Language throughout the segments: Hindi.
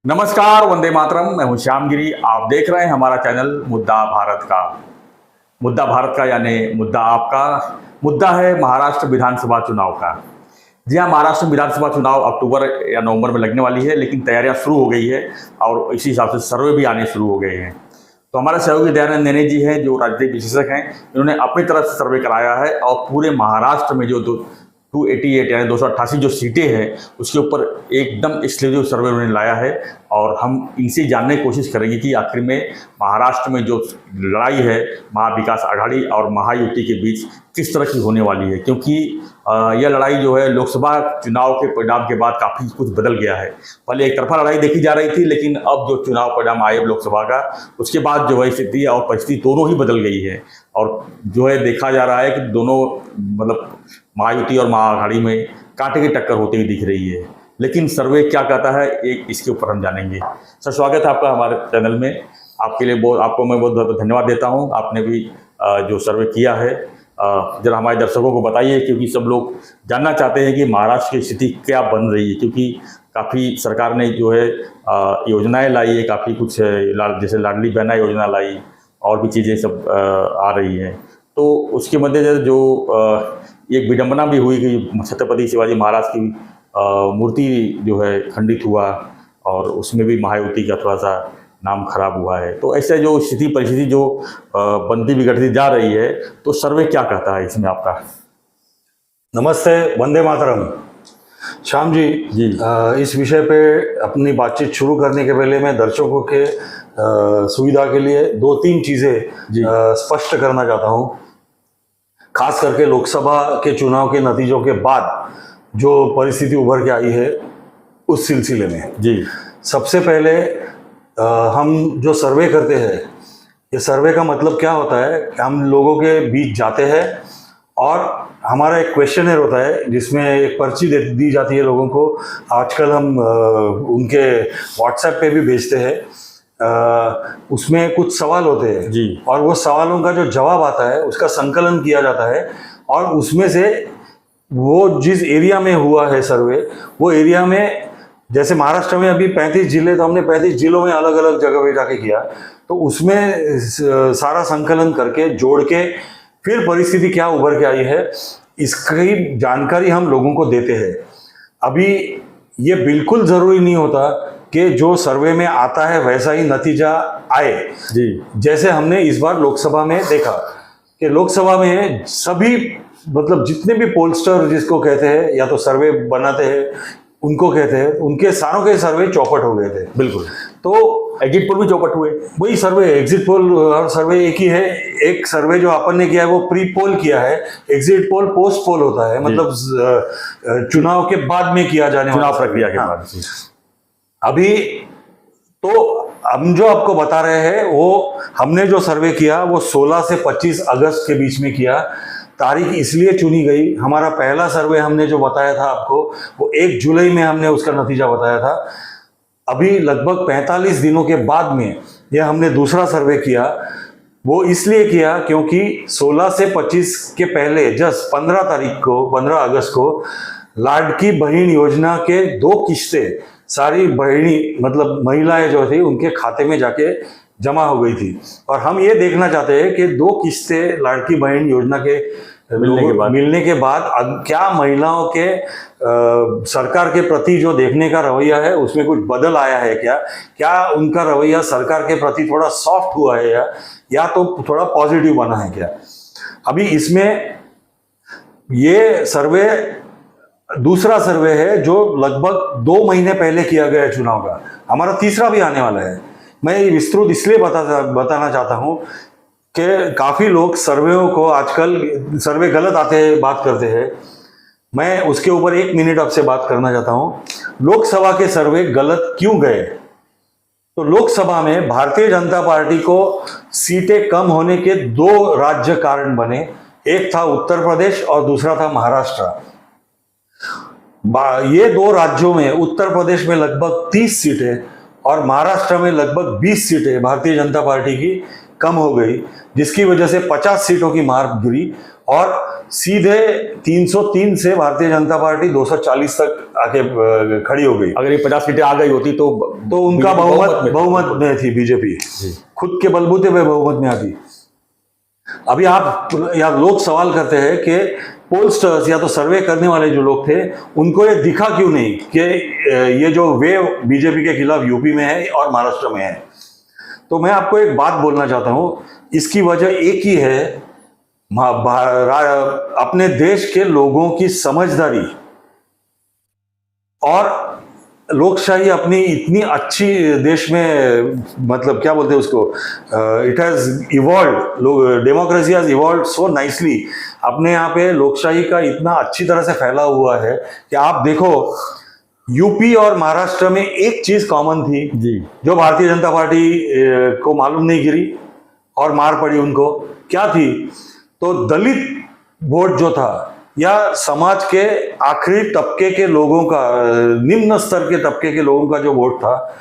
नमस्कार, वंदे मातरम। मैं हूं श्याम गिरी। आप देख रहे हैं हमारा चैनल मुद्दा भारत का। मुद्दा भारत का यानी मुद्दा आपका। मुद्दा है महाराष्ट्र विधानसभा चुनाव का। जी हाँ, महाराष्ट्र विधानसभा चुनाव अक्टूबर या नवंबर में लगने वाली है, लेकिन तैयारियां शुरू हो गई है और इसी हिसाब से सर्वे भी आने शुरू हो गए हैं। तो हमारे सहयोगी दयानंद नेने जी हैं, जो राजनीतिक विशेषज्ञ हैं। इन्होंने अपनी तरफ से सर्वे कराया है और पूरे महाराष्ट्र में जो 288 यानी 288 जो सीटें हैं उसके ऊपर एकदम एक्सक्लूसिव सर्वे उन्होंने लाया है। और हम इनसे जानने की कोशिश करेंगे कि आखिर में महाराष्ट्र में जो लड़ाई है महाविकास आघाड़ी और महायुति के बीच किस तरह की होने वाली है, क्योंकि यह लड़ाई जो है लोकसभा चुनाव के परिणाम के बाद काफ़ी कुछ बदल गया है। पहले एक तरफा लड़ाई देखी जा रही थी, लेकिन अब जो चुनाव परिणाम आए लोकसभा का, उसके बाद जो है स्थिति और परिस्थिति दोनों ही बदल गई है। और जो है देखा जा रहा है कि दोनों मतलब महायुति और महाआघाड़ी में कांटे की टक्कर होती हुई दिख रही है। लेकिन सर्वे क्या कहता है एक इसके ऊपर हम जानेंगे। सर, स्वागत है आपका हमारे चैनल में। आपके लिए आपको मैं बहुत बहुत धन्यवाद देता हूं। आपने भी जो सर्वे किया है जरा हमारे दर्शकों को बताइए, क्योंकि सब लोग जानना चाहते हैं कि महाराष्ट्र की स्थिति क्या बन रही है। क्योंकि काफ़ी सरकार ने जो है योजनाएं लाई है, काफ़ी कुछ जैसे लाडली बहना योजना लाई और भी चीज़ें सब आ रही हैं। तो उसके मद्देनजर जो एक विडंबना भी हुई कि छत्रपति शिवाजी महाराज की मूर्ति जो है खंडित हुआ और उसमें भी महायुति का थोड़ा सा नाम खराब हुआ है। तो ऐसे जो स्थिति परिस्थिति जो बनती बिगड़ती जा रही है, तो सर्वे क्या कहता है इसमें आपका? नमस्ते, वंदे मातरम। श्याम जी, इस विषय पे अपनी बातचीत शुरू करने के पहले मैं दर्शकों के सुविधा के लिए 2-3 चीज़ें स्पष्ट करना चाहता हूँ। खास करके लोकसभा के चुनाव के नतीजों के बाद जो परिस्थिति उभर के आई है उस सिलसिले में जी सबसे पहले हम जो सर्वे करते हैं, ये सर्वे का मतलब क्या होता है कि हम लोगों के बीच जाते हैं और हमारा एक क्वेश्चनर होता है जिसमें एक पर्ची दी जाती है लोगों को। आजकल हम उनके व्हाट्सएप पे भी भेजते हैं। उसमें कुछ सवाल होते हैं जी, और वो सवालों का जो जवाब आता है उसका संकलन किया जाता है और उसमें से वो जिस एरिया में हुआ है सर्वे, वो एरिया में जैसे महाराष्ट्र में अभी 35 जिले, तो हमने 35 जिलों में अलग अलग जगह पे जाके किया। तो उसमें सारा संकलन करके जोड़ के फिर परिस्थिति क्या उभर के आई है इसकी जानकारी हम लोगों को देते हैं। अभी ये बिल्कुल ज़रूरी नहीं होता कि जो सर्वे में आता है वैसा ही नतीजा आए जी। जैसे हमने इस बार लोकसभा में देखा कि लोकसभा में सभी मतलब जितने भी पोलस्टर जिसको कहते हैं या तो सर्वे बनाते हैं उनको कहते हैं, उनके सारों के सर्वे चौपट हो गए थे। बिल्कुल। तो एग्जिट पोल भी चौपट हुए। वही सर्वे, एग्जिट पोल और सर्वे एक ही है। एक सर्वे जो अपन ने किया है वो प्री पोल किया है, एग्जिट पोल पोस्ट पोल होता है, मतलब चुनाव के बाद में किया जाने वाला, चुनाव प्रक्रिया के बाद। अभी तो हम जो आपको बता रहे हैं वो हमने जो सर्वे किया वो 16 से 25 अगस्त के बीच में किया। तारीख इसलिए चुनी गई, हमारा पहला सर्वे हमने जो बताया था आपको वो 1 जुलाई में हमने उसका नतीजा बताया था। अभी लगभग 45 दिनों के बाद में यह हमने दूसरा सर्वे किया। वो इसलिए किया क्योंकि 16 से 25 के पहले जस्ट 15 अगस्त को लाडकी बहन योजना के 2 किस्तें सारी बहनी मतलब महिलाएं जो थी उनके खाते में जाके जमा हो गई थी। और हम ये देखना चाहते हैं कि 2 किस्तें लाडकी बहन योजना के मिलने के बाद क्या महिलाओं के सरकार के प्रति जो देखने का रवैया है उसमें कुछ बदल आया है, क्या उनका रवैया सरकार के प्रति थोड़ा सॉफ्ट हुआ है या तो थोड़ा पॉजिटिव बना है क्या। अभी इसमें ये सर्वे दूसरा सर्वे है जो लगभग 2 महीने पहले किया गया है चुनाव का। हमारा तीसरा भी आने वाला है। मैं विस्तृत इसलिए बताना चाहता हूं कि काफ़ी लोग सर्वेओं को आजकल सर्वे गलत आते हैं, बात करते हैं। मैं उसके ऊपर 1 मिनट आपसे बात करना चाहता हूं। लोकसभा के सर्वे गलत क्यों गए? तो लोकसभा में भारतीय जनता पार्टी को सीटें कम होने के 2 राज्य कारण बने। एक था उत्तर प्रदेश और दूसरा था महाराष्ट्र। ये 2 राज्यों में उत्तर प्रदेश में लगभग 30 सीटें और महाराष्ट्र में लगभग 20 सीटें भारतीय जनता पार्टी की कम हो गई, जिसकी वजह से 50 सीटों की मार गिरी और सीधे 303 से भारतीय जनता पार्टी 240 तक आके खड़ी हो गई। अगर ये 50 सीटें आ गई होती तो उनका BJP बहुमत में थी बीजेपी, खुद के बलबूते पे बहुमत में आती। अभी आप या लोग सवाल करते हैं कि पोलस्टर्स या तो सर्वे करने वाले जो लोग थे उनको ये दिखा क्यों नहीं कि ये जो वेव बीजेपी के खिलाफ यूपी में है और महाराष्ट्र में है। तो मैं आपको एक बात बोलना चाहता हूं, इसकी वजह एक ही है, अपने देश के लोगों की समझदारी और लोकशाही अपनी इतनी अच्छी देश में, मतलब क्या बोलते हैं उसको, it has evolve, democracy has evolve so nicely. अपने यहाँ पे लोकशाही का इतना अच्छी तरह से फैला हुआ है कि आप देखो यूपी और महाराष्ट्र में एक चीज कॉमन थी जी, जो भारतीय जनता पार्टी को मालूम नहीं गिरी और मार पड़ी उनको, क्या थी? तो दलित वोट जो था या समाज के आखिरी तबके के लोगों का, निम्न स्तर के तबके के लोगों का जो वोट था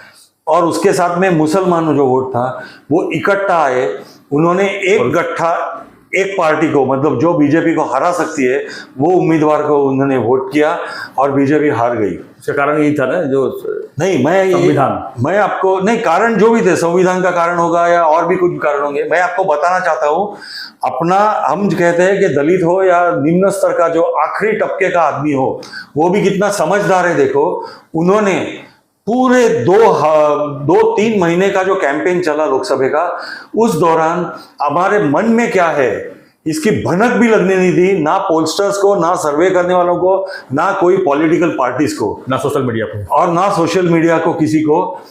और उसके साथ में मुसलमानों जो वोट था, वो इकट्ठा आए। उन्होंने एक गट्ठा एक पार्टी को, मतलब जो बीजेपी को हरा सकती है, वो उम्मीदवार को उन्होंने वोट किया और बीजेपी हार गई। उसका कारण यही था ना, जो नहीं मैं आपको नहीं, कारण जो भी थे, संविधान का कारण होगा या और भी कुछ कारण होंगे, मैं आपको बताना चाहता हूं अपना। हम कहते हैं कि दलित हो या निम्न स्तर का जो आखिरी तबके का आदमी हो, वो भी कितना समझदार है। देखो उन्होंने पूरे 2-3 महीने का जो कैंपेन चला लोकसभा का, उस दौरान हमारे मन में क्या है इसकी भनक भी लगने नहीं दी, ना पोलस्टर्स को, ना सर्वे करने वालों को, ना कोई पॉलिटिकल पार्टीज को, ना सोशल मीडिया को, और ना सोशल मीडिया को, किसी को।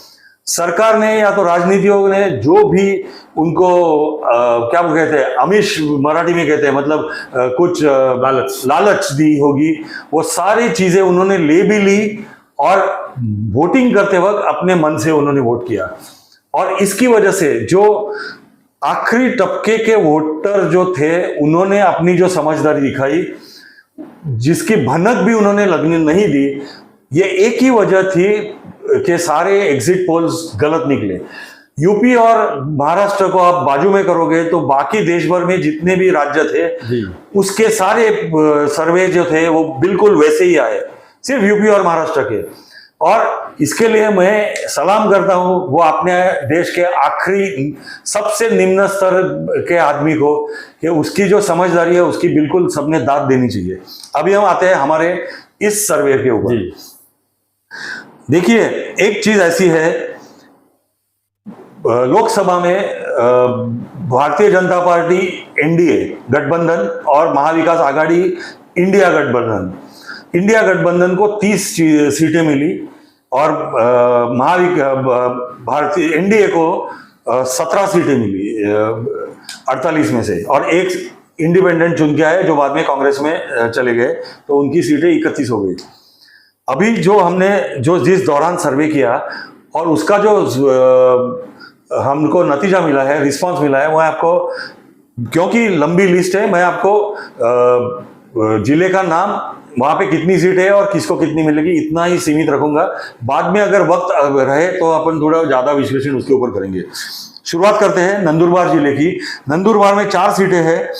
सरकार ने या तो राजनीतियों ने जो भी उनको क्या कहते हैं, आमिष मराठी में कहते हैं, मतलब कुछ लालच दी होगी, वो सारी चीजें उन्होंने ले भी ली और वोटिंग करते वक्त अपने मन से उन्होंने वोट किया। और इसकी वजह से जो आखिरी तबके के वोटर जो थे, उन्होंने अपनी जो समझदारी दिखाई, जिसकी भनक भी उन्होंने लगने नहीं दी, ये एक ही वजह थी कि सारे एग्जिट पोल्स गलत निकले। यूपी और महाराष्ट्र को आप बाजू में करोगे तो बाकी देश भर में जितने भी राज्य थे उसके सारे सर्वे जो थे वो बिल्कुल वैसे ही आए, सिर्फ यूपी और महाराष्ट्र के। और इसके लिए मैं सलाम करता हूं वो अपने देश के आखिरी सबसे निम्न स्तर के आदमी को, कि उसकी जो समझदारी है उसकी बिल्कुल सबने दाद देनी चाहिए। अभी हम आते हैं हमारे इस सर्वे के ऊपर। देखिए एक चीज ऐसी है, लोकसभा में भारतीय जनता पार्टी एनडीए गठबंधन और महाविकास आघाड़ी इंडिया गठबंधन को 30 सीटें मिली और भारतीय एनडीए को 17 सीटें मिली 48 में से, और एक इंडिपेंडेंट चुन के आए जो बाद में कांग्रेस में चले गए, तो उनकी सीटें 31 हो गई। अभी जो हमने जिस दौरान सर्वे किया और उसका जो हमको नतीजा मिला है, रिस्पांस मिला है, वो आपको, क्योंकि लंबी लिस्ट है, मैं आपको जिले का नाम, वहां पे कितनी सीट है और किसको कितनी मिलेगी, इतना ही सीमित रखूंगा। बाद में अगर वक्त रहे तो अपन थोड़ा ज्यादा विश्लेषण उसके ऊपर करेंगे। शुरुआत करते हैं नंदुरबार जिले की। नंदुरबार में 4 सीटें हैं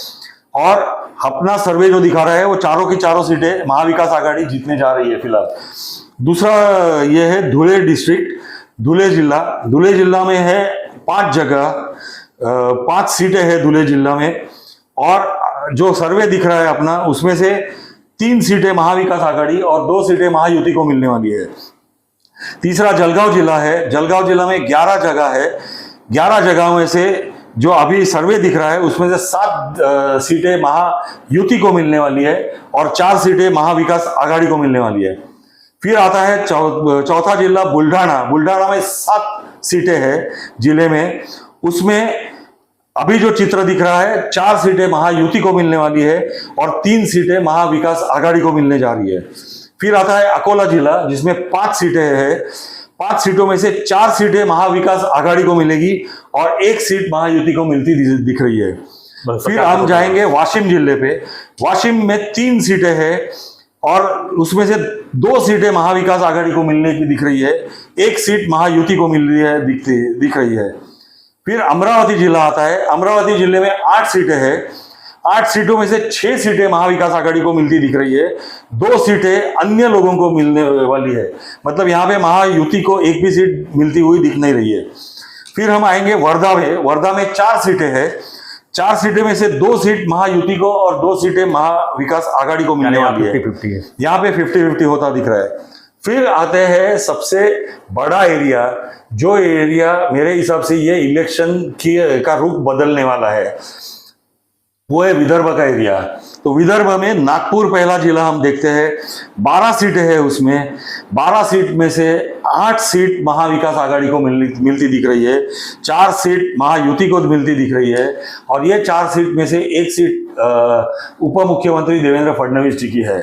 और अपना सर्वे जो दिखा रहा है वो चारों की चारों सीटें महाविकास आघाड़ी जीतने जा रही है फिलहाल। दूसरा ये है धुले डिस्ट्रिक्ट, धुले जिला में है 5 जगह, 5 सीटें हैं धुले जिला में, और जो सर्वे दिख रहा है अपना, उसमें से 3 सीटें महाविकास आघाड़ी और 2 सीटें महायुति को मिलने वाली है। तीसरा जलगांव जिला है, जलगांव जिला में 11 जगह है, 11 जगहों में से जो अभी सर्वे दिख रहा है उसमें से 7 सीटें महायुति को मिलने वाली है और 4 सीटें महाविकास आघाड़ी को मिलने वाली है। फिर आता है चौथा जिला बुल्ढाना में 7 सीटें हैं जिले में, उसमें अभी जो चित्र दिख रहा है 4 सीटें महायुति को मिलने वाली है और 3 सीटें महाविकास आघाड़ी को मिलने जा रही है। फिर आता है अकोला जिला जिसमें 5 सीटें हैं, 5 सीटों में से 4 सीटें महाविकास आघाड़ी को मिलेगी और 1 सीट महायुति को मिलती दिख रही है। फिर हम जाएंगे वाशिम जिले पे। वाशिम में 3 सीटें हैं और उसमें से 2 सीटें महाविकास आघाड़ी को मिलने की दिख रही है, 1 सीट महायुति को मिल रही है दिख रही है। फिर अमरावती जिला आता है। अमरावती जिले में 8 सीटें हैं। 8 सीटों में से 6 सीटें महाविकास आघाड़ी को मिलती दिख रही है, 2 सीटें अन्य लोगों को मिलने वाली है। मतलब यहाँ पे महायुति को एक भी सीट मिलती हुई दिख नहीं रही है। फिर हम आएंगे वर्धा में। वर्धा में 4 सीटें हैं। 4 सीटें में से 2 सीट महायुति को और 2 सीटें महाविकास आघाड़ी को मिलने वाली है। 50-50 है। यहाँ पे 50-50 होता दिख रहा है। फिर आते हैं सबसे बड़ा एरिया, जो एरिया मेरे हिसाब से ये इलेक्शन का रुख बदलने वाला है, वो है विदर्भ का एरिया। तो विदर्भ में नागपुर पहला जिला हम देखते हैं। 12 सीटें हैं उसमें। 12 सीट में से 8 सीट महाविकास आघाड़ी को मिलती दिख रही है, 4 सीट महायुति को मिलती दिख रही है, और ये 4 सीट में से 1 सीट उप मुख्यमंत्री देवेंद्र फडणवीस जी की है।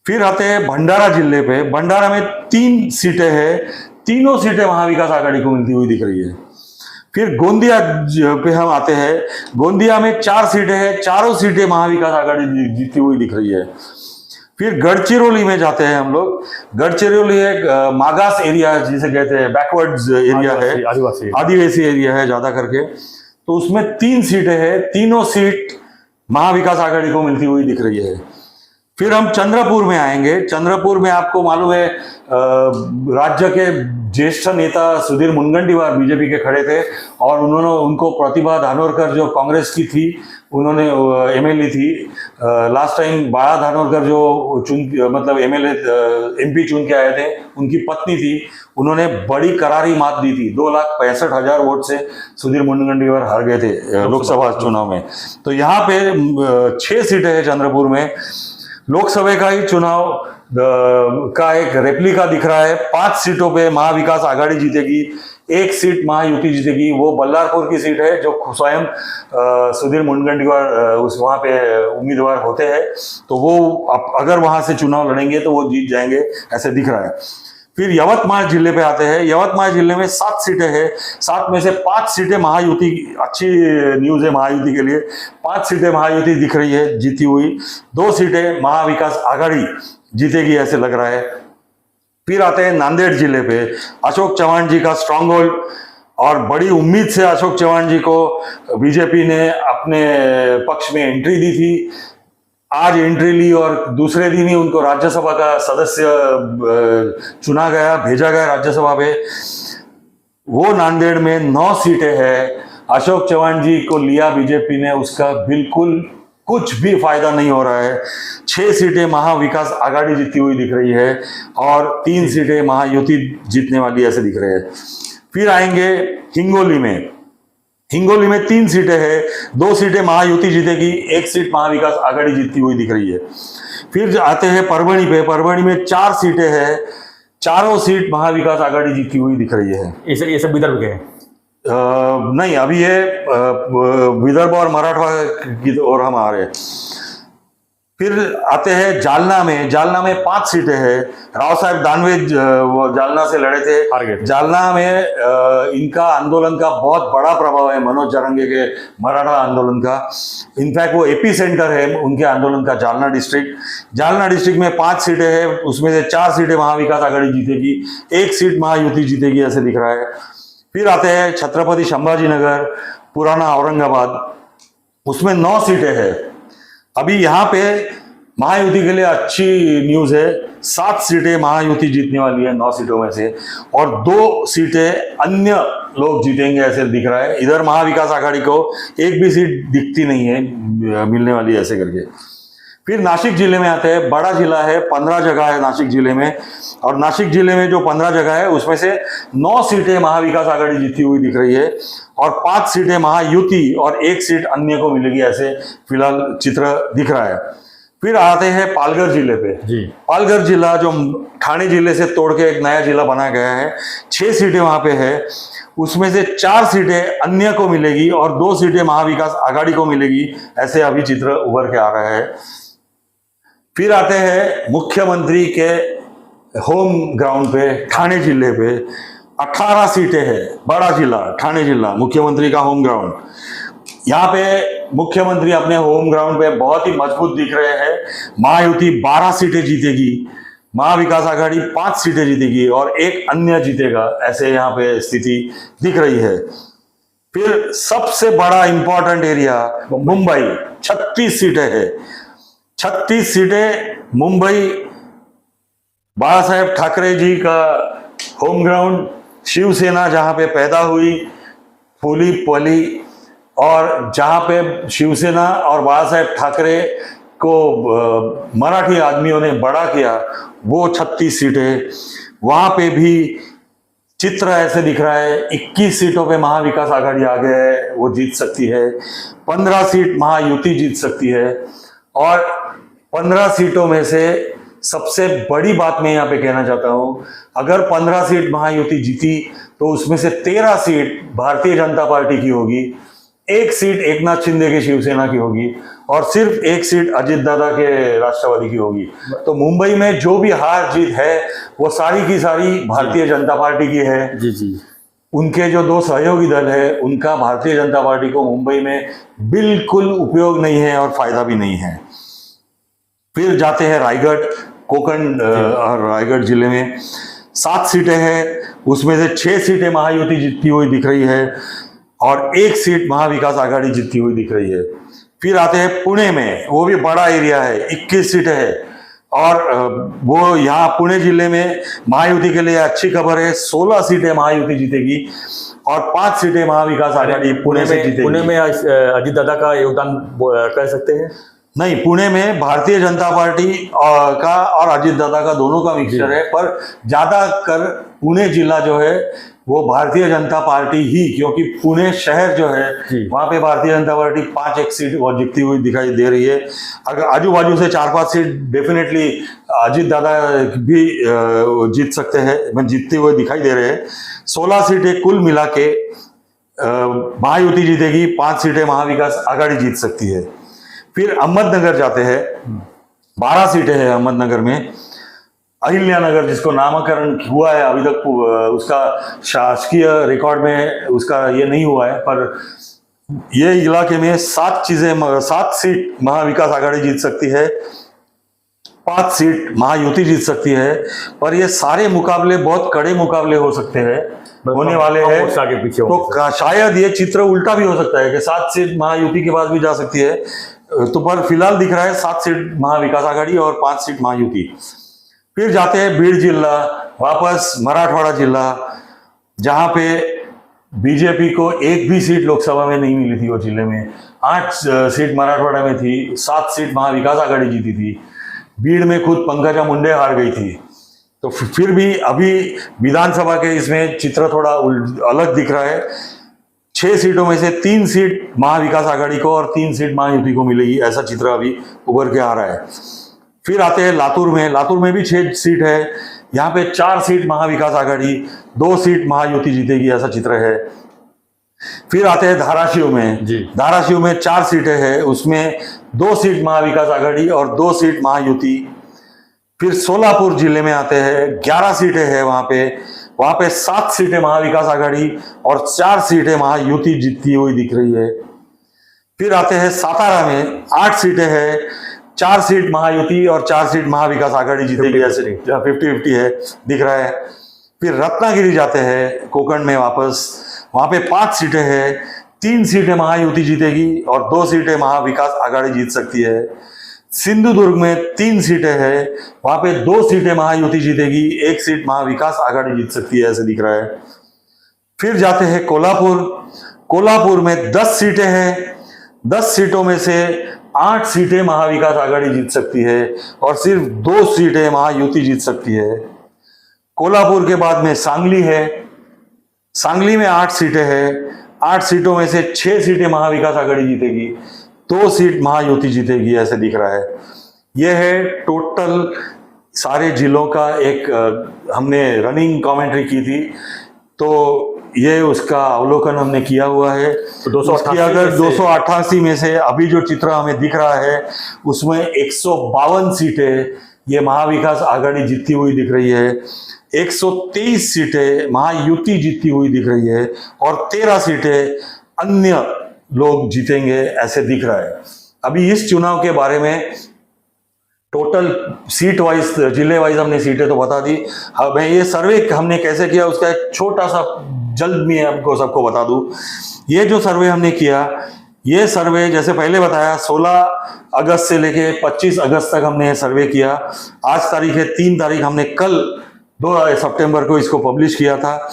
फिर आते हैं भंडारा जिले पे। भंडारा में 3 सीटें हैं। तीनों सीटें महाविकास आघाड़ी को मिलती हुई दिख रही है। फिर गोंदिया पे हम आते हैं। गोंदिया में 4 सीटें हैं। चारों सीटें महाविकास आघाड़ी जीती हुई दिख रही है। फिर गढ़चिरौली में जाते हैं हम लोग। गढ़चिरौली एक मागास एरिया जिसे कहते हैं, बैकवर्ड्स एरिया है, आदिवासी एरिया है ज्यादा करके। तो उसमें 3 सीटें हैं। तीनों सीट महाविकास आघाड़ी को मिलती हुई दिख रही है। फिर हम चंद्रपुर में आएंगे। चंद्रपुर में आपको मालूम है राज्य के ज्येष्ठ नेता सुधीर मुनगंटीवार बीजेपी के खड़े थे, और उनको प्रतिभा धानोरकर जो कांग्रेस की थी, उन्होंने एमएलए थी लास्ट टाइम। बाळा धानोरकर जो मतलब एमपी चुन के आए थे, उनकी पत्नी थी, उन्होंने बड़ी करारी मात दी थी। 2,65,000 वोट से सुधीर मुनगंटीवार हार गए थे लोकसभा चुनाव में। तो यहाँ पे 6 सीटें हैं चंद्रपुर में। लोकसभा का ही चुनाव का एक रेप्लिका दिख रहा है। 5 सीटों पे महाविकास आघाड़ी जीतेगी, 1 सीट महायुति जीतेगी। वो बल्लारपुर की सीट है, जो स्वयं सुधीर मुनगंटीवार वहां पे उम्मीदवार होते हैं। तो वो अगर वहां से चुनाव लड़ेंगे तो वो जीत जाएंगे, ऐसे दिख रहा है। फिर यवतमाल जिले पे आते हैं। यवतमाल जिले में 7 सीटें हैं। 7 में से 5 सीटें महायुति। अच्छी न्यूज है महायुति के लिए। 5 सीटें महायुति दिख रही है जीती हुई। 2 सीटें महाविकास आघाड़ी जीतेगी ऐसे लग रहा है। फिर आते हैं नांदेड़ जिले पे। अशोक चव्हाण जी का स्ट्रांग होल्ड, और बड़ी उम्मीद से अशोक चव्हाण जी को बीजेपी ने अपने पक्ष में एंट्री दी थी। आज एंट्री ली और दूसरे दिन ही उनको राज्यसभा का सदस्य चुना गया, भेजा गया राज्यसभा पे। वो नांदेड़ में 9 सीटें हैं। अशोक चव्हाण जी को लिया बीजेपी ने, उसका बिल्कुल कुछ भी फायदा नहीं हो रहा है। 6 सीटें महाविकास आघाड़ी जीती हुई दिख रही है, और 3 सीटें महायुति जीतने वाली ऐसे दिख रहे हैं। फिर आएंगे हिंगोली में। हिंगोली में 3 सीटें हैं। 2 सीटें महायुति जीतेगी, 1 सीट महाविकास आघाड़ी जीतती हुई दिख रही है। फिर आते हैं परभणी पे। परभणी में 4 सीटें हैं। चारों सीट महाविकास आघाड़ी जीतती हुई दिख रही है। ये सब विदर्भ के हैं? नहीं, अभी ये विदर्भ और मराठा की ओर हम आ रहे हैं। फिर आते हैं जालना में। जालना में 5 सीटें हैं। राव साहेब दानवे जालना से लड़े थे। जालना में इनका आंदोलन का बहुत बड़ा प्रभाव है, मनोज जरंगे के मराठा आंदोलन का। इनफैक्ट वो एपी सेंटर है उनके आंदोलन का, जालना डिस्ट्रिक्ट। जालना डिस्ट्रिक्ट में 5 सीटें हैं। उसमें से 4 सीटें महाविकास आघाड़ी जीतेगी, 1 सीट महायुति जीतेगी ऐसे दिख रहा है। फिर आते हैं छत्रपति संभाजीनगर, पुराना औरंगाबाद। उसमें 9 सीटें हैं। अभी यहाँ पे महायुति के लिए अच्छी न्यूज है। 7 सीटें महायुति जीतने वाली है 9 सीटों में से, और 2 सीटें अन्य लोग जीतेंगे ऐसे दिख रहा है। इधर महाविकास आघाड़ी को एक भी सीट दिखती नहीं है मिलने वाली ऐसे करके। फिर नासिक जिले में आते हैं। बड़ा जिला है, 15 जगह है नासिक जिले में, और नासिक जिले में जो 15 जगह है उसमें से 9 सीटें महाविकास आघाड़ी जीती हुई दिख रही है, और 5 सीटें महायुति और 1 सीट अन्य को मिलेगी ऐसे फिलहाल चित्र दिख रहा है। फिर आते हैं पालघर जिले पे जी। पालघर जिला जो ठाणे जिले से तोड़ के एक नया जिला बनाया गया है, 6 सीटें वहां पे है। उसमें से 4 सीटें अन्य को मिलेगी और 2 सीटें महाविकास आघाड़ी को मिलेगी, ऐसे अभी चित्र उभर के आ रहा है। फिर आते हैं मुख्यमंत्री के होम ग्राउंड पे, ठाणे जिले पे 18 सीटें हैं। बड़ा जिला ठाणे जिला, मुख्यमंत्री का होम ग्राउंड। यहाँ पे मुख्यमंत्री अपने होम ग्राउंड पे बहुत ही मजबूत दिख रहे हैं। महायुति 12 सीटें जीतेगी, महाविकास आघाड़ी 5 सीटें जीतेगी और 1 अन्य जीतेगा, ऐसे यहाँ पे स्थिति दिख रही है। फिर सबसे बड़ा इंपॉर्टेंट एरिया मुंबई, 36 सीटें है। 36 सीटें मुंबई, बाला साहेब ठाकरे जी का होम ग्राउंड, शिवसेना जहां पे पैदा हुई, फूली पली, और जहां पे शिवसेना और बाला साहेब ठाकरे को मराठी आदमियों ने बड़ा किया, वो 36 सीटें। वहां पे भी चित्र ऐसे दिख रहा है, 21 सीटों पे महाविकास आघाड़ी आगे है, वो जीत सकती है। 15 सीट महायुति जीत सकती है। और 15 सीटों में से सबसे बड़ी बात मैं यहाँ पे कहना चाहता हूं, अगर 15 सीट महायुति जीती तो उसमें से 13 सीट भारतीय जनता पार्टी की होगी, 1 सीट एकनाथ शिंदे की शिवसेना की होगी, और सिर्फ 1 सीट अजित दादा के राष्ट्रवादी की होगी। तो मुंबई में जो भी हार जीत है वो सारी की सारी भारतीय जनता पार्टी की है। जी जी। उनके जो 2 सहयोगी दल है उनका भारतीय जनता पार्टी को मुंबई में बिल्कुल उपयोग नहीं है और फायदा भी नहीं है। फिर जाते हैं रायगढ़, कोंकण और रायगढ़ जिले में 7 सीटें हैं, उसमें से 6 सीटें महायुति जीतती हुई दिख रही है और 1 सीट महाविकास आघाड़ी जीतती हुई दिख रही है। फिर आते हैं पुणे में, वो भी बड़ा एरिया है, 21 सीटें है, और वो यहाँ पुणे जिले में महायुति के लिए अच्छी खबर है, 16 सीटें महायुति जीतेगी और 5 सीटें महाविकास आघाड़ी पुणे से जीतेगी। पुणे में अजित दादा का योगदान कह सकते हैं? नहीं, पुणे में भारतीय जनता पार्टी का और अजित दादा का दोनों का मिक्सचर है, पर ज्यादा कर पुणे जिला जो है वो भारतीय जनता पार्टी ही, क्योंकि पुणे शहर जो है वहां पे भारतीय जनता पार्टी 5-1 सीट वो जीतती हुई दिखाई दे रही है। अगर आजू बाजू से 4-5 सीट डेफिनेटली अजित दादा भी जीत सकते हैं, जीतते हुए दिखाई दे रहे हैं। 16 सीटें कुल मिला के महायुति जीतेगी, 5 सीटें महाविकास आघाड़ी जीत सकती है। फिर अहमदनगर जाते हैं, 12 सीटें हैं अहमदनगर में। अहिल्यानगर जिसको नामकरण हुआ है, अभी तक उसका शासकीय रिकॉर्ड में उसका ये नहीं हुआ है, पर ये इलाके में 7 सीट महाविकास आघाड़ी जीत सकती है, 5 सीट महायुति जीत सकती है। पर ये सारे मुकाबले बहुत कड़े मुकाबले हो सकते हैं, होने वाले हैं। तो शायद ये चित्र उल्टा भी हो सकता है कि 7 सीट महायुति के पास भी जा सकती है। तो पर फिलहाल दिख रहा है 7 सीट महाविकास आघाड़ी और 5 सीट महायुति। फिर जाते हैं बीड जिला, वापस मराठवाड़ा जिला, जहां पे बीजेपी को 1 भी सीट लोकसभा में नहीं मिली थी। वो जिले में 8 सीट मराठवाड़ा में थी, 7 सीट महाविकास आघाड़ी जीती थी। बीड में खुद पंकजा मुंडे हार गई थी। तो फिर भी अभी विधानसभा के इसमें चित्र थोड़ा अलग दिख रहा है। 6 सीटों में से 3 सीट महाविकास आघाड़ी को और 3 सीट महायुति को मिलेगी, ऐसा चित्र अभी उभर के आ रहा है। फिर आते हैं लातूर में, लातूर में भी 6 सीट है, यहाँ पे 4 सीट महाविकास आघाड़ी, 2 सीट महायुति जीतेगी, ऐसा चित्र है। फिर आते हैं धाराशिव में, धाराशिव में 4 सीटें हैं, उसमें 2 सीट महाविकास आघाड़ी और 2 सीट महायुति। फिर सोलापुर जिले में आते हैं, 11 सीटें हैं वहां पे 7 सीटें महाविकास आघाड़ी और 4 सीटें महायुति जीतती हुई दिख रही है। फिर आते हैं सातारा में, 8 सीटें हैं, 4 सीट महायुति और 4 सीट महाविकास आघाड़ी जीतेगी, ऐसे 50-50 है दिख रहा है। फिर रत्नागिरी जाते हैं, कोंकण में वापस, वहां पे 5 सीटें हैं, 3 सीटें महायुति जीतेगी और 2 सीटें महाविकास आघाड़ी जीत सकती है। सिंधुदुर्ग में 3 सीटें हैं, वहां पे 2 सीटें महायुति जीतेगी, 1 सीट महाविकास आघाड़ी जीत सकती है, ऐसे दिख रहा है। फिर जाते हैं कोल्हापुर, कोल्हापुर में 10 सीटें हैं, 10 सीटों में से 8 सीटें महाविकास आघाड़ी जीत सकती है और सिर्फ 2 सीटें महायुति जीत सकती है। कोल्हापुर के बाद में सांगली है, सांगली में 8 सीटें हैं, 8 सीटों में से 6 सीटें महाविकास आघाड़ी जीतेगी, 2 सीट महायुति जीतेगी, ऐसे दिख रहा है। यह है टोटल सारे जिलों का एक हमने रनिंग कमेंट्री की थी, तो ये उसका अवलोकन हमने किया हुआ है। तो 288 में से अभी जो चित्र हमें दिख रहा है उसमें 152 सीटें ये महाविकास आघाड़ी जीतती हुई दिख रही है, 123 सीटें महायुति जीतती हुई दिख रही है और 13 सीटें अन्य लोग जीतेंगे, ऐसे दिख रहा है। अभी इस चुनाव के बारे में टोटल सीट वाइज, जिले वाइज हमने सीटें तो बता दी। हमें ये सर्वे हमने कैसे किया उसका एक छोटा सा जल्द में आपको सबको बता दूं, ये जो सर्वे हमने किया, ये सर्वे जैसे पहले बताया 16 अगस्त से लेके 25 अगस्त तक हमने ये सर्वे किया। आज तारीख है 3 तारीख, हमने कल 2 सितंबर को इसको पब्लिश किया था।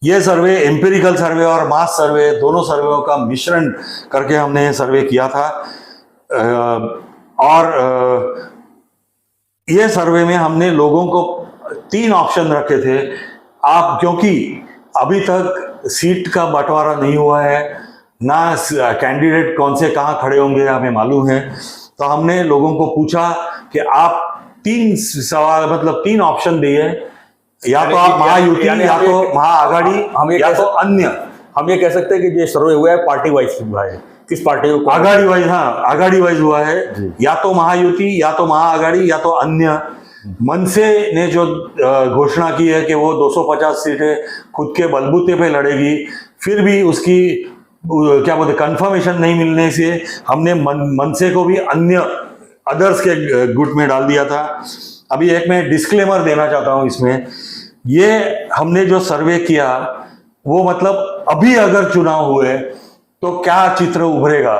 ये सर्वे एम्पिरिकल सर्वे और मास सर्वे दोनों सर्वेयों का मिश्रण करके हमने ये सर्वे किया था। और ये सर्वे में हमने लोगों को 3 ऑप्शन रखे थे। आप, क्योंकि अभी तक सीट का बंटवारा नहीं हुआ है, ना कैंडिडेट कौन से कहाँ खड़े होंगे हमें मालूम है, तो हमने लोगों को पूछा कि आप 3 सवाल मतलब 3 ऑप्शन दिए, या तो आप महायुति, या तो महाआघाड़ी, या तो अन्य। हम ये कह सकते हैं कि ये सर्वे हुआ है पार्टी वाइज हुआ है, किस पार्टी को आघाड़ी वाइज, हाँ आघाड़ी वाइज हुआ है, या तो महायुति, या तो महाआघाड़ी, या तो अन्य। मनसे ने जो घोषणा की है कि वो 250 सीटें खुद के बलबूते पे लड़ेगी, फिर भी उसकी क्या बोलते कंफर्मेशन नहीं मिलने से हमने मनसे को भी अन्य अदर्स के गुट में डाल दिया था। अभी एक मैं डिस्क्लेमर देना चाहता हूं इसमें, ये हमने जो सर्वे किया वो मतलब अभी अगर चुनाव हुए तो क्या चित्र उभरेगा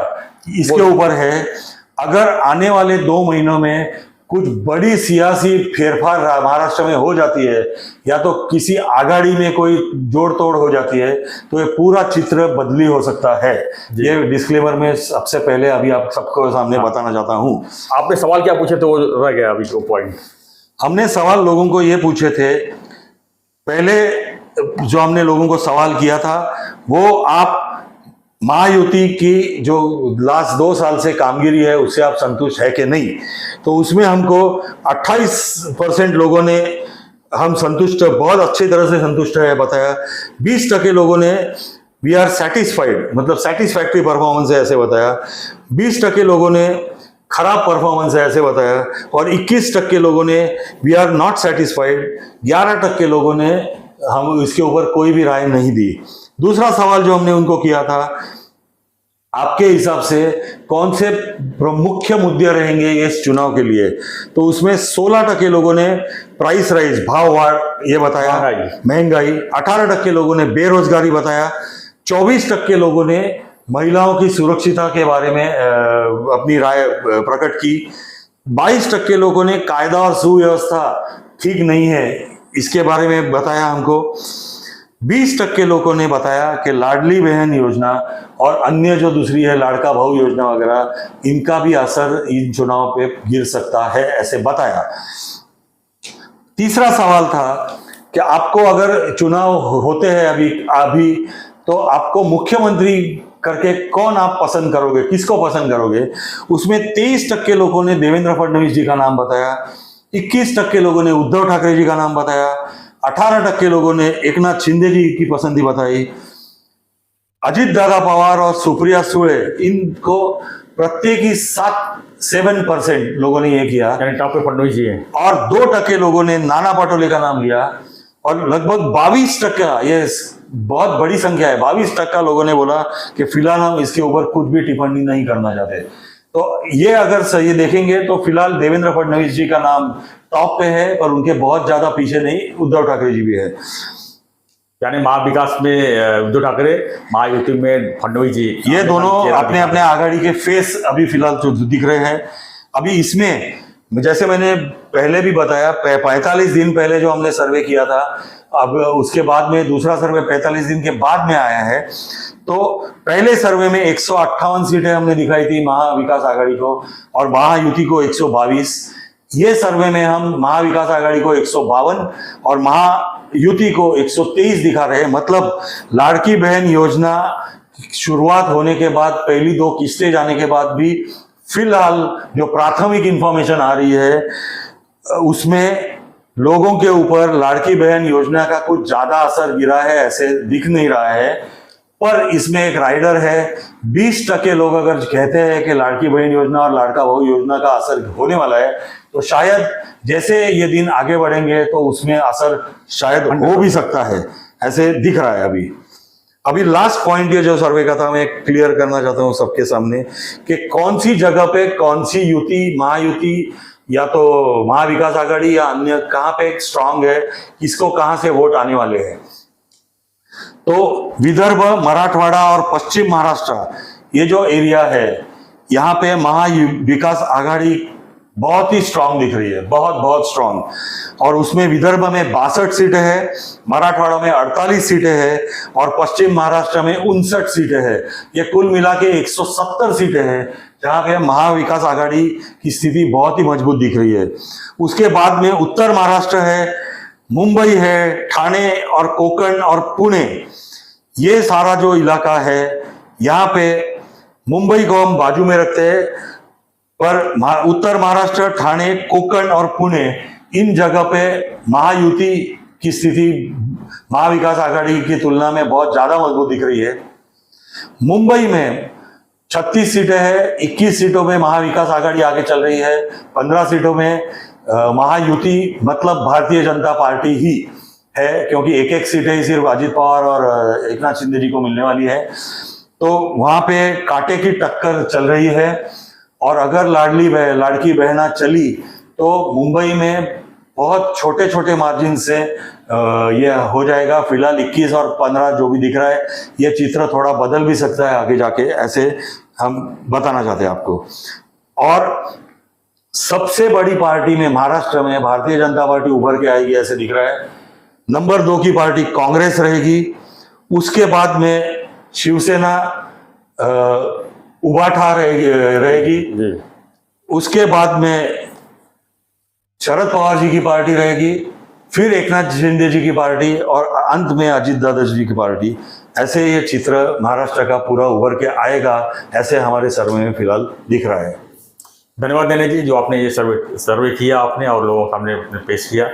इसके ऊपर है। अगर आने वाले 2 महीनों में कुछ बड़ी सियासी फेरफार महाराष्ट्र में हो जाती है, या तो किसी आघाड़ी में कोई जोड़ तोड़ हो जाती है, तो ये पूरा चित्र बदली हो सकता है। ये डिस्क्लेमर में सबसे पहले अभी आप सबको सामने बताना चाहता हूं। आपने सवाल क्या पूछे थे वो रह गया अभी, वो पॉइंट हमने सवाल लोगों को ये पूछे थे, पहले जो हमने लोगों को सवाल किया था वो, आप महायुति की जो लास्ट 2 साल से कामगिरी है उससे आप संतुष्ट है कि नहीं। तो उसमें हमको 28% लोगों ने हम संतुष्ट, बहुत अच्छी तरह से संतुष्ट है बताया। 20% लोगों ने वी आर सेटिस्फाइड, मतलब सेटिस्फैक्ट्री परफॉर्मेंस है ऐसे बताया। 20% लोगों ने खराब परफॉर्मेंस है ऐसे बताया, और 21% लोगों ने वी आर नॉट सेटिस्फाइड। 11% लोगों ने हम इसके ऊपर कोई भी राय नहीं दी। दूसरा सवाल जो हमने उनको किया था, आपके हिसाब से कौन से मुख्य मुद्दे रहेंगे इस चुनाव के लिए, तो उसमें 16% लोगों ने प्राइस राइज, भाववार ये बताया, महंगाई। 18% लोगों ने बेरोजगारी बताया। 24% लोगों ने महिलाओं की सुरक्षिता के बारे में अपनी राय प्रकट की। 22% लोगों ने कायदा और सुव्यवस्था ठीक नहीं है इसके बारे में बताया हमको। 20% लोगों ने बताया कि लाडली बहन योजना और अन्य जो दूसरी है लाड़का भाऊ योजना वगैरह, इनका भी असर इन चुनाव पे गिर सकता है ऐसे बताया। तीसरा सवाल था कि आपको अगर चुनाव होते हैं अभी तो आपको मुख्यमंत्री करके कौन आप पसंद करोगे, किसको पसंद करोगे। उसमें 23% लोगों ने देवेंद्र फडणवीस जी का नाम बताया। 21% लोगों ने उद्धव ठाकरे जी का नाम बताया। 18% लोगों ने एकनाथ शिंदे जी की पसंदी बताई। अजित दादा पवार और सुप्रिया सुळे, इनको प्रत्येक ही 7% लोगों ने ये किया, यानी टॉप पे फडणवीस जी हैं। और 2% लोगों ने नाना पटोले का नाम लिया, और लगभग 22%, ये बहुत बड़ी संख्या है, 22% लोगों ने बोला कि फिलहाल हम इसके ऊपर कुछ भी टिप्पणी नहीं करना चाहते। तो ये अगर सही देखेंगे तो फिलहाल देवेंद्र फडणवीस जी का नाम टॉप पे है, और उनके बहुत ज्यादा पीछे नहीं उद्धव ठाकरे जी भी है। यानी महाविकास में उद्धव ठाकरे, महायुति में फडणवीस जी, ये दोनों अपने अपने आघाड़ी के फेस अभी फिलहाल जो दिख रहे हैं। अभी इसमें जैसे मैंने पहले भी बताया, 45 दिन पहले जो हमने सर्वे किया था, अब उसके बाद में दूसरा सर्वे 45 दिन के बाद में आया है। तो पहले सर्वे में 158 सीटें हमने दिखाई थी महाविकास आघाड़ी को, और महायुति को 122। ये सर्वे में हम महाविकास आघाड़ी को 152 और महायुति को 123 दिखा रहे हैं। मतलब लाड़की बहन योजना शुरुआत होने के बाद, पहली 2 किस्तें जाने के बाद भी फिलहाल जो प्राथमिक इंफॉर्मेशन आ रही है उसमें लोगों के ऊपर लाड़की बहन योजना का कुछ ज्यादा असर गिरा है ऐसे दिख नहीं रहा है। पर इसमें एक राइडर है। 20% लोग अगर कहते हैं कि लाड़की बहन योजना और लाड़का भाऊ योजना का असर होने वाला है, तो शायद जैसे ये दिन आगे बढ़ेंगे तो उसमें असर शायद हो भी सकता है, ऐसे दिख रहा है। अभी लास्ट पॉइंट ये जो सर्वे का था, मैं क्लियर करना चाहता हूँ सबके सामने कि कौन सी जगह पे कौन सी युति, महायुति या तो महाविकास आघाड़ी या अन्य कहाँ पे स्ट्रांग है, किसको कहाँ से वोट आने वाले हैं। तो विदर्भ, मराठवाड़ा और पश्चिम महाराष्ट्र, ये जो एरिया है, यहाँ पे महाविकास आघाड़ी बहुत ही स्ट्रांग दिख रही है, बहुत बहुत स्ट्रांग। और उसमें विदर्भ में 62 सीटें हैं, मराठवाड़ा में 48 सीटें हैं और पश्चिम महाराष्ट्र में 59 सीटें हैं। ये कुल मिला के 170 सीटें हैं, जहाँ पे महाविकास आघाड़ी की स्थिति बहुत ही मजबूत दिख रही है। उसके बाद में उत्तर महाराष्ट्र है, मुंबई है, ठाणे और कोकण और पुणे, ये सारा जो इलाका है, यहाँ पे मुंबई को हम बाजू में रखते हैं, पर उत्तर महाराष्ट्र, ठाणे, कोकण और पुणे, इन जगह पे महायुति की स्थिति महाविकास आघाड़ी की तुलना में बहुत ज्यादा मजबूत दिख रही है। मुंबई में 36 सीटें हैं, 21 सीटों में महाविकास आघाड़ी आगे चल रही है, 15 सीटों में महायुति मतलब भारतीय जनता पार्टी ही है, क्योंकि एक एक सीटें ही सिर्फ अजित पवार और एकनाथ शिंदे जी को मिलने वाली है। तो वहां पे कांटे की टक्कर चल रही है। और अगर लाड़की बहना चली तो मुंबई में बहुत छोटे छोटे मार्जिन से ये हो जाएगा। फिलहाल 21 और 15 जो भी दिख रहा है, ये चित्र थोड़ा बदल भी सकता है आगे जाके, ऐसे हम बताना चाहते हैं आपको। और सबसे बड़ी पार्टी में महाराष्ट्र में भारतीय जनता पार्टी उभर के आएगी ऐसे दिख रहा है। नंबर 2 की पार्टी कांग्रेस रहेगी, उसके बाद में शिवसेना उबाठा रहेगी, उसके बाद में शरद पवार जी की पार्टी रहेगी, फिर एकनाथ शिंदे जी की पार्टी और अंत में अजित दादा जी की पार्टी। ऐसे ये चित्र महाराष्ट्र का पूरा उभर के आएगा, ऐसे हमारे सर्वे में फिलहाल दिख रहा है। धन्यवाद देने जी, जो आपने ये सर्वे किया आपने और लोगों के सामने पेश किया।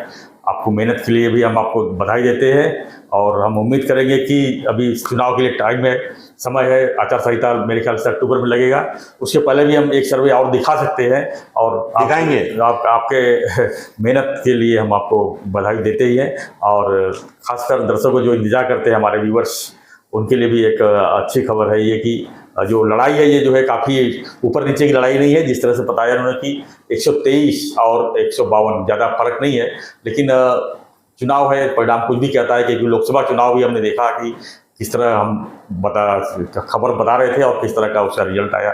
आपको मेहनत के लिए भी हम आपको बधाई देते हैं और हम उम्मीद करेंगे कि अभी चुनाव के लिए टाइम है, समय है, आचार संहिता मेरे ख्याल से अक्टूबर में लगेगा, उसके पहले भी हम एक सर्वे और दिखा सकते हैं और दिखाएंगे। आपके मेहनत के लिए हम आपको बधाई देते ही हैं। और खासकर दर्शकों जो इंतजार करते हैं, हमारे व्यूवर्स, उनके लिए भी एक अच्छी खबर है ये कि जो लड़ाई है ये जो है काफ़ी ऊपर नीचे की लड़ाई नहीं है। जिस तरह से बताया उन्होंने कि 123 और 152 ज़्यादा फर्क नहीं है, लेकिन चुनाव है, परिणाम कुछ भी कहता है। क्योंकि लोकसभा चुनाव भी हमने देखा कि किस तरह हम खबर बता रहे थे और किस तरह का उसका रिजल्ट आया।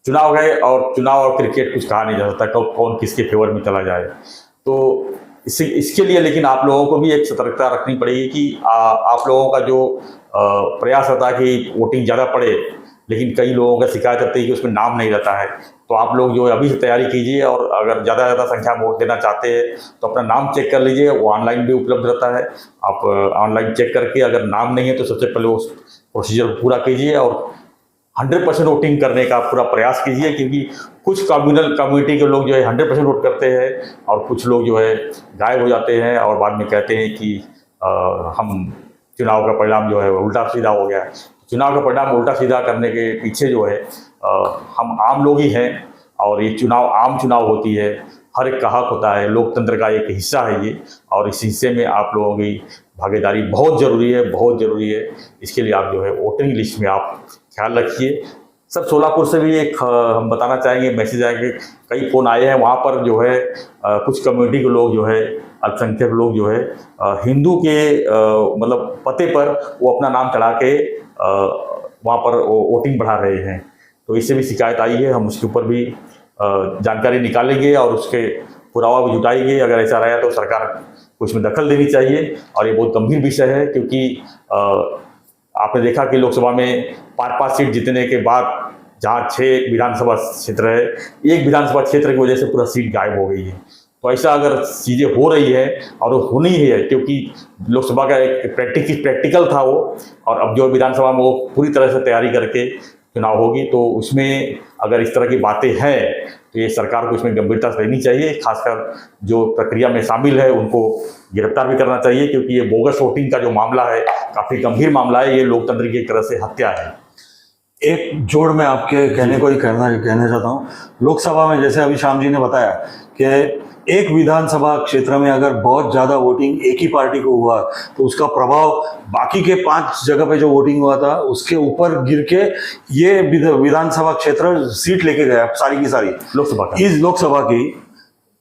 चुनाव है और चुनाव और क्रिकेट कुछ कहा नहीं जा सकता कौन किसके फेवर में चला जाए। तो इसके लिए लेकिन आप लोगों को भी एक सतर्कता रखनी पड़ेगी कि आप लोगों का जो प्रयास होता है कि वोटिंग ज़्यादा पड़े, लेकिन कई लोगों का शिकायत आती है कि उसमें नाम नहीं रहता है। तो आप लोग जो है अभी से तैयारी कीजिए और अगर ज़्यादा संख्या में वोट देना चाहते हैं तो अपना नाम चेक कर लीजिए, वो ऑनलाइन भी उपलब्ध रहता है। आप ऑनलाइन चेक करके अगर नाम नहीं है तो सबसे पहले उस प्रोसीजर को पूरा कीजिए और 100% वोटिंग करने का पूरा प्रयास कीजिए। क्योंकि कुछ कम्युनिटी के लोग जो है 100% वोट करते हैं और कुछ लोग जो है गायब हो जाते हैं और बाद में कहते हैं कि हम चुनाव का परिणाम जो है उल्टा सीधा हो गया। चुनाव का परिणाम उल्टा सीधा करने के पीछे जो है हम आम लोग ही हैं और ये चुनाव आम चुनाव होती है, हर एक का हक होता है, लोकतंत्र का एक हिस्सा है ये। और इस हिस्से में आप लोगों की भागीदारी बहुत ज़रूरी है, बहुत ज़रूरी है। इसके लिए आप जो है वोटिंग लिस्ट में आप ख्याल रखिए। सर, सोलापुर से भी एक हम बताना चाहेंगे, मैसेज आएंगे, कई फ़ोन आए हैं, वहाँ पर जो है कुछ कम्युनिटी के लोग जो है, अल्पसंख्यक लोग जो है हिंदू के मतलब पते पर वो अपना नाम चढ़ा के वहाँ पर वोटिंग बढ़ा रहे हैं। तो इससे भी शिकायत आई है, हम उसके ऊपर भी जानकारी निकालेंगे और उसके पुरावा भी जुटाएंगे। अगर ऐसा रहा तो सरकार को इसमें दखल देनी चाहिए और ये बहुत गंभीर विषय है। क्योंकि आपने देखा कि लोकसभा में 5-5 सीट जीतने के बाद जहाँ 6 विधानसभा क्षेत्र है, एक विधानसभा क्षेत्र की वजह से पूरा सीट गायब हो गई है। तो ऐसा अगर चीज़ें हो रही है और वो होनी ही है, क्योंकि लोकसभा का एक प्रैक्टिकल था वो, और अब जो विधानसभा में वो पूरी तरह से तैयारी करके चुनाव होगी, तो उसमें अगर इस तरह की बातें हैं तो ये सरकार को इसमें गंभीरता से लेनी चाहिए। खासकर जो प्रक्रिया में शामिल है उनको गिरफ्तार भी करना चाहिए, क्योंकि ये बोगस वोटिंग का जो मामला है काफ़ी गंभीर मामला है। ये लोकतंत्र की एक तरह से हत्या है। एक जोड़ में आपके कहने को ही कहना चाहता हूँ। लोकसभा में जैसे अभी श्याम जी ने बताया कि एक विधानसभा क्षेत्र में अगर बहुत ज़्यादा वोटिंग एक ही पार्टी को हुआ तो उसका प्रभाव बाकी के 5 जगह पे जो वोटिंग हुआ था उसके ऊपर गिर के ये विधानसभा क्षेत्र सीट लेके गया सारी की सारी लोकसभा इस लोकसभा की।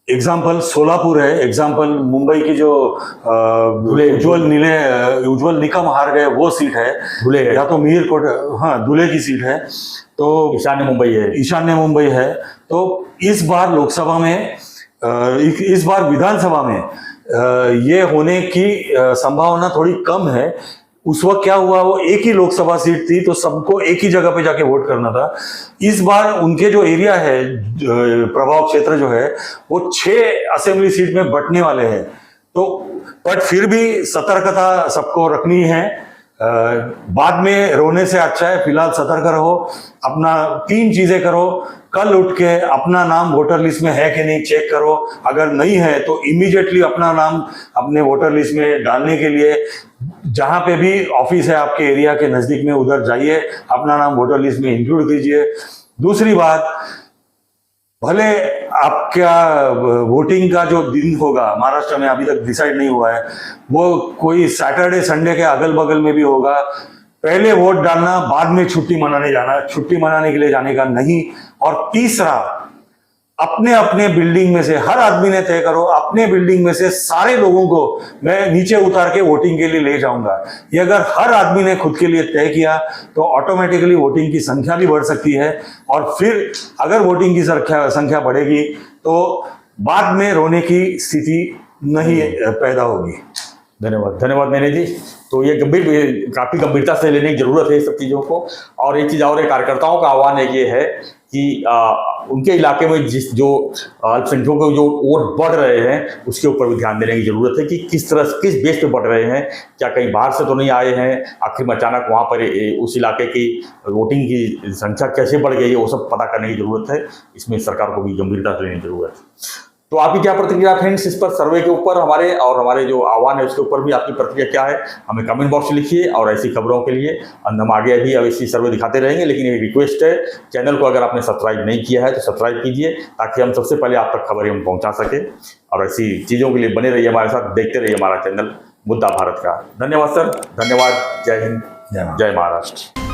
एग्जाम्पल सोलापुर है, एग्जाम्पल मुंबई की जो उज्जवल निकम हार गए वो सीट है, धुले है, या तो मीर कोट, हाँ धुले की सीट है, तो ईशान्य मुंबई है। तो इस बार लोकसभा में इस बार विधानसभा में ये होने की संभावना थोड़ी कम है। उस वक्त क्या हुआ, वो एक ही लोकसभा सीट थी तो सबको एक ही जगह पे जाके वोट करना था। इस बार उनके जो एरिया है, प्रभाव क्षेत्र जो है, वो 6 असेंबली सीट में बंटने वाले हैं। तो बट फिर भी सतर्कता सबको रखनी है। बाद में रोने से अच्छा है फिलहाल सतर्क रहो, अपना 3 चीजें करो। कल उठ के अपना नाम वोटर लिस्ट में है कि नहीं चेक करो, अगर नहीं है तो इमीडिएटली अपना नाम अपने वोटर लिस्ट में डालने के लिए जहां पे भी ऑफिस है आपके एरिया के नजदीक में उधर जाइए, अपना नाम वोटर लिस्ट में इंक्लूड कीजिए। दूसरी बात, भले आपका वोटिंग का जो दिन होगा महाराष्ट्र में अभी तक डिसाइड नहीं हुआ है, वो कोई सैटरडे संडे के अगल बगल में भी होगा। पहले वोट डालना, बाद में छुट्टी मनाने जाना, छुट्टी मनाने के लिए जाने का नहीं। और तीसरा, अपने अपने बिल्डिंग में से हर आदमी ने तय करो, अपने बिल्डिंग में से सारे लोगों को मैं नीचे उतार के वोटिंग के लिए ले जाऊंगा। ये अगर हर आदमी ने खुद के लिए तय किया तो ऑटोमेटिकली वोटिंग की संख्या भी बढ़ सकती है। और फिर अगर वोटिंग की संख्या बढ़ेगी तो बाद में रोने की स्थिति नहीं पैदा होगी। धन्यवाद मैंने जी। तो ये काफ़ी गंभीरता से लेने की ज़रूरत है इस सब चीज़ों को। और एक चीज़ और, कार्यकर्ताओं का आह्वान है ये है कि उनके इलाके में जो अल्पसंख्यकों के जो वोट बढ़ रहे हैं उसके ऊपर भी ध्यान देने की ज़रूरत है कि किस बेस पे बढ़ रहे हैं, क्या कहीं बाहर से तो नहीं आए हैं, आखिर में अचानक वहाँ पर उस इलाके की वोटिंग की संख्या कैसे बढ़ गई है, वो सब पता करने की ज़रूरत है। इसमें सरकार को भी गंभीरता से लेने की ज़रूरत है। तो आपकी क्या प्रतिक्रिया फ्रेंड्स इस पर, सर्वे के ऊपर हमारे जो आह्वान है उसके ऊपर भी आपकी प्रतिक्रिया क्या है, हमें कमेंट बॉक्स में लिखिए। और ऐसी खबरों के लिए हम आगे भी ऐसी सर्वे दिखाते रहेंगे, लेकिन एक रिक्वेस्ट है, चैनल को अगर आपने सब्सक्राइब नहीं किया है तो सब्सक्राइब कीजिए ताकि हम सबसे पहले आप तक खबरें हम पहुँचा सकें। और ऐसी चीज़ों के लिए बने रहिए हमारे साथ, देखते रहिए हमारा चैनल मुद्दा भारत का। धन्यवाद सर, धन्यवाद। जय हिंद, जय महाराष्ट्र।